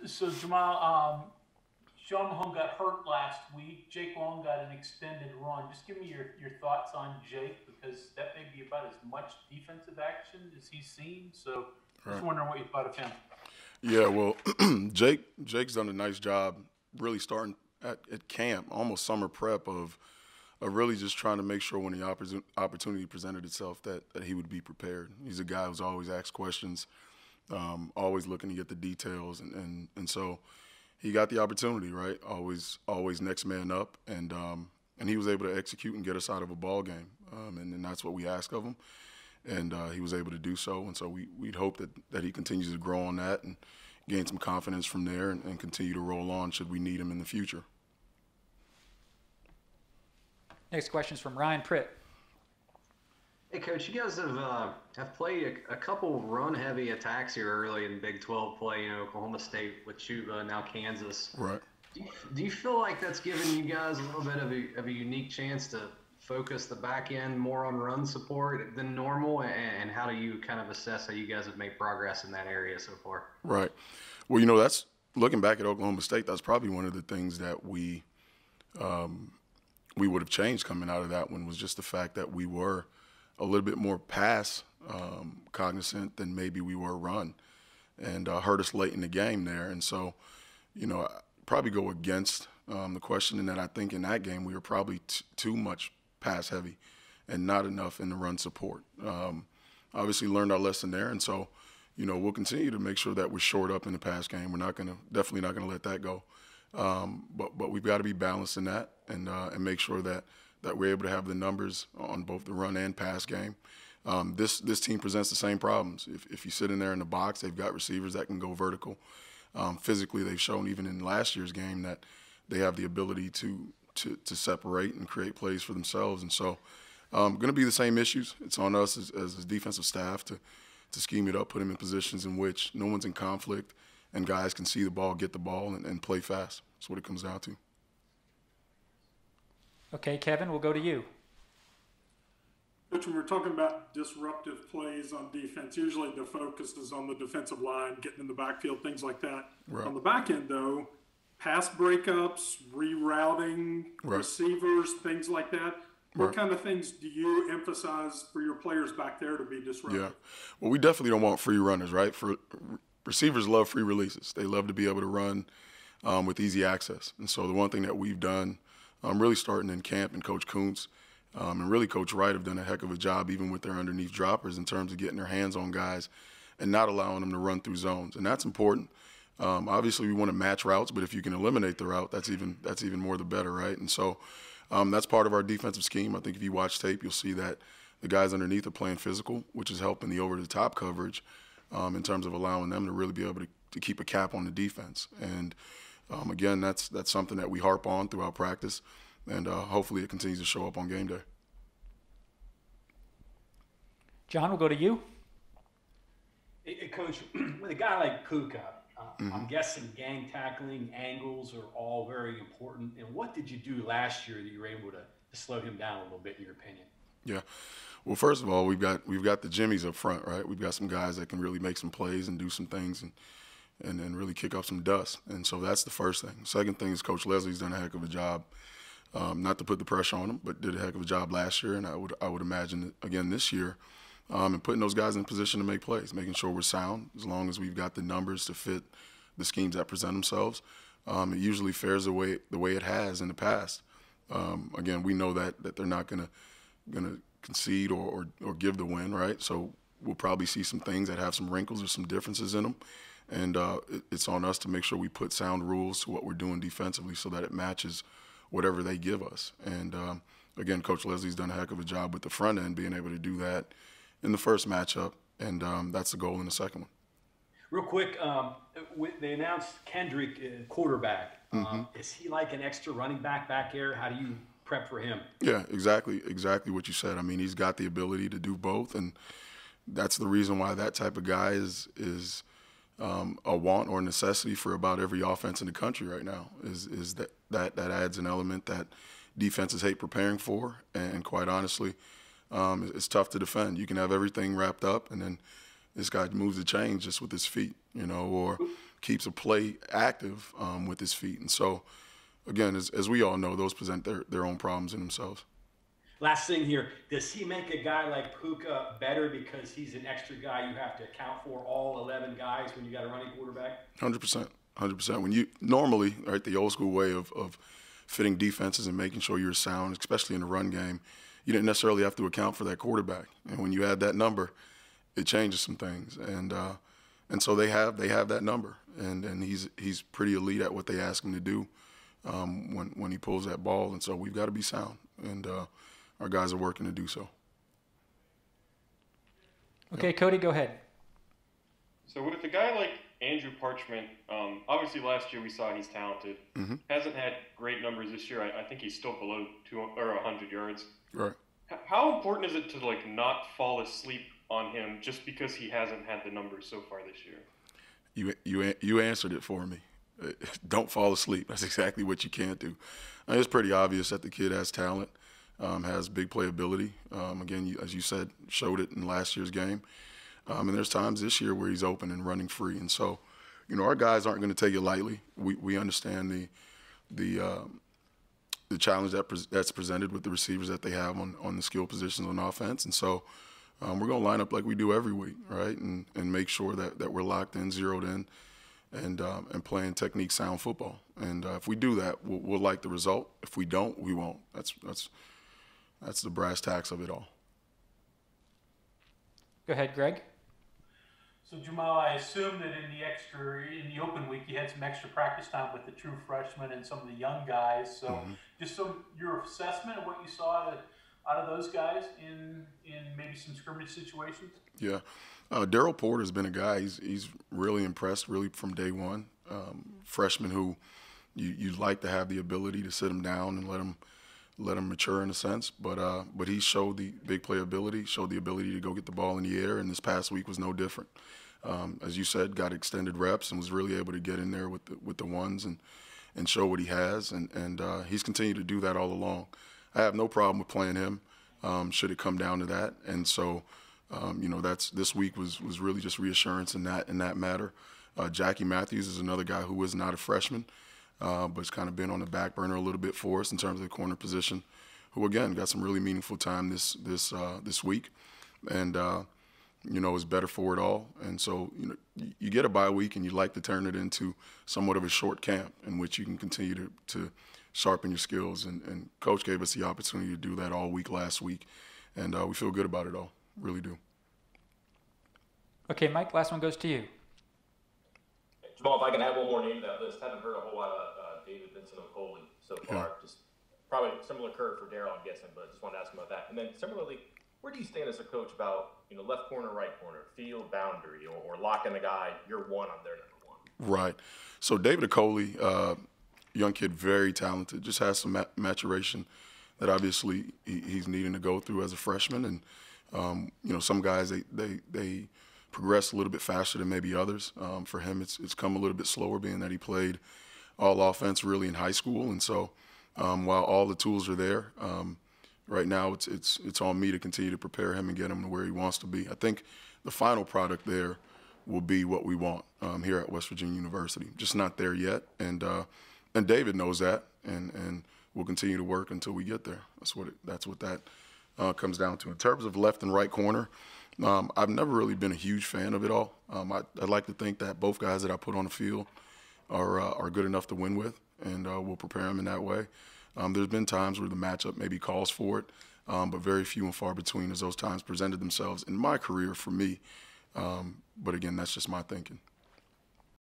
So Jahmile, Sean Mahone got hurt last week. Jake Long got an extended run. Just give me your thoughts on Jake, because that may be about as much defensive action as he's seen. So just wondering what you thought of him. Yeah, well, Jake's done a nice job really starting at camp, almost summer prep of really just trying to make sure when the opportunity presented itself that he would be prepared. He's a guy who's always asked questions, always looking to get the details, and so he got the opportunity, right? Always next man up, and he was able to execute and get us out of a ball game, and that's what we ask of him, and he was able to do so, and so we'd hope that he continues to grow on that and gain some confidence from there and continue to roll on should we need him in the future. Next question is from Ryan Pritt. Hey, Coach, you guys have played a couple run-heavy attacks here early in Big 12 play. Oklahoma State with Chuba, now Kansas. Right. Do you feel like that's given you guys a little bit of a unique chance to focus the back end more on run support than normal? And how do you kind of assess how you guys have made progress in that area so far? Right. Well, that's looking back at Oklahoma State. That's probably one of the things that we would have changed coming out of that one, was just the fact that we were a little bit more pass cognizant than maybe we were run, and hurt us late in the game there. And so, I probably go against the question in that I think in that game we were probably too much pass heavy and not enough in the run support. Obviously learned our lesson there, and so, we'll continue to make sure that we're shored up in the pass game. We're definitely not gonna let that go. But we've got to be balanced in that and make sure that we're able to have the numbers on both the run and pass game. This team presents the same problems. If you sit in there in the box, they've got receivers that can go vertical. Physically, they've shown even in last year's game that they have the ability to separate and create plays for themselves. And so going to be the same issues. It's on us as a defensive staff to scheme it up, put them in positions in which no one's in conflict and guys can see the ball, get the ball, and play fast. That's what it comes down to. Okay, Kevin, we'll go to you. Coach, when we're talking about disruptive plays on defense, usually the focus is on the defensive line, getting in the backfield, things like that. Right. On the back end, though, pass breakups, rerouting, receivers, things like that. What kind of things do you emphasize for your players back there to be disruptive? Yeah, well, we definitely don't want free runners, right? Receivers love free releases. They love to be able to run with easy access. And so the one thing that we've done, really starting in camp, and Coach Kuntz and really Coach Wright have done a heck of a job even with their underneath droppers in terms of getting their hands on guys and not allowing them to run through zones. And that's important. Obviously, we want to match routes, but if you can eliminate the route, that's even more the better, right? And so that's part of our defensive scheme. I think if you watch tape, you'll see that the guys underneath are playing physical, which is helping the over-the-top coverage in terms of allowing them to really be able to keep a cap on the defense. And again, that's something that we harp on throughout practice, and hopefully it continues to show up on game day. John, we'll go to you. Hey, Coach, with a guy like Puka, I'm guessing gang tackling, angles are all very important. And what did you do last year that you were able to slow him down a little bit, in your opinion? Yeah. Well, first of all, we've got the Jimmies up front, right? We've got some guys that can really make some plays and do some things and really kick up some dust. And so that's the first thing. Second thing is Coach Leslie's done a heck of a job, not to put the pressure on him, but did a heck of a job last year, and I would imagine again this year, and putting those guys in position to make plays, making sure we're sound. As long as we've got the numbers to fit the schemes that present themselves, it usually fares the way it has in the past. Again, we know that they're not gonna concede or give the win, right? So we'll probably see some things that have some wrinkles or some differences in them, and it's on us to make sure we put sound rules to what we're doing defensively so that it matches whatever they give us. And again, Coach Leslie's done a heck of a job with the front end, being able to do that in the first matchup, and that's the goal in the second one. Real quick, they announced Kendrick quarterback. Is he like an extra running back there? How do you prep for him? Yeah, exactly what you said. I mean, he's got the ability to do both, and that's the reason why that type of guy is a want or necessity for about every offense in the country right now. Is that adds an element that defenses hate preparing for, and quite honestly, it's tough to defend. You can have everything wrapped up, and then this guy moves the chains just with his feet, or keeps a play active with his feet. And so, again, as we all know, those present their own problems in themselves. Last thing here, does he make a guy like Puka better because he's an extra guy you have to account for, all 11 guys, when you got a running quarterback? 100%. 100%. When you normally, right, the old school way of fitting defenses and making sure you're sound, especially in the run game, you didn't necessarily have to account for that quarterback. And when you add that number, it changes some things. And so they have that number, and he's pretty elite at what they ask him to do when he pulls that ball. And so we've got to be sound, and our guys are working to do so. Okay, Cody, go ahead. So with a guy like Andrew Parchment, obviously last year we saw he's talented. Mm-hmm. Hasn't had great numbers this year. I think he's still below 100 yards. Right. How important is it to not fall asleep on him just because he hasn't had the numbers so far this year? You answered it for me. Don't fall asleep. That's exactly what you can't do. It's pretty obvious that the kid has talent, has big playability. Again, as you said, showed it in last year's game. And there's times this year where he's open and running free. And so, our guys aren't going to take it lightly. We understand the challenge that's presented with the receivers that they have on the skill positions on offense. And so we're going to line up like we do every week, right, and make sure that we're locked in, zeroed in, and playing technique sound football. And if we do that, we'll like the result. If we don't, we won't. That's the brass tacks of it all. Go ahead, Greg. So, Jahmile, I assume that in the open week, you had some extra practice time with the true freshmen and some of the young guys. So, just your assessment of what you saw out of those guys in maybe some scrimmage situations? Yeah. Darryl Porter has been a guy, he's really impressed, really from day one. Freshman who you'd like to have the ability to sit him down and let him mature in a sense, but he showed the big playability, showed the ability to go get the ball in the air, and this past week was no different. As you said, got extended reps and was really able to get in there with the ones and show what he has, and he's continued to do that all along. I have no problem with playing him, should it come down to that, and so this week was really just reassurance in that matter. Jackie Matthews is another guy who is not a freshman, but it's kind of been on the back burner a little bit for us in terms of the corner position, who, again, got some really meaningful time this week and, is better for it all. And so, you get a bye week and you like to turn it into somewhat of a short camp in which you can continue to sharpen your skills. And Coach gave us the opportunity to do that all week last week, and we feel good about it all, really do. Okay, Mike, last one goes to you. Jahmile, if I can add one more name to that list, haven't heard a whole lot about David Coleman so far. Yeah. Just probably similar curve for Darryl, I'm guessing, but just wanted to ask him about that. And then similarly, where do you stand as a coach about left corner, right corner, field boundary, or locking the guy, you're one, I'm their number one? Right. So David Coleman, young kid, very talented, just has some maturation that obviously he's needing to go through as a freshman. And, some guys, they progress a little bit faster than maybe others. For him, it's come a little bit slower, being that he played all offense really in high school. And so while all the tools are there, right now it's on me to continue to prepare him and get him to where he wants to be. I think the final product there will be what we want here at West Virginia University. Just not there yet. And David knows that, and we'll continue to work until we get there. That's what that comes down to. In terms of left and right corner, I've never really been a huge fan of it all. I'd like to think that both guys that I put on the field are good enough to win with, and we'll prepare them in that way. There's been times where the matchup maybe calls for it, but very few and far between as those times presented themselves in my career for me. But again, that's just my thinking.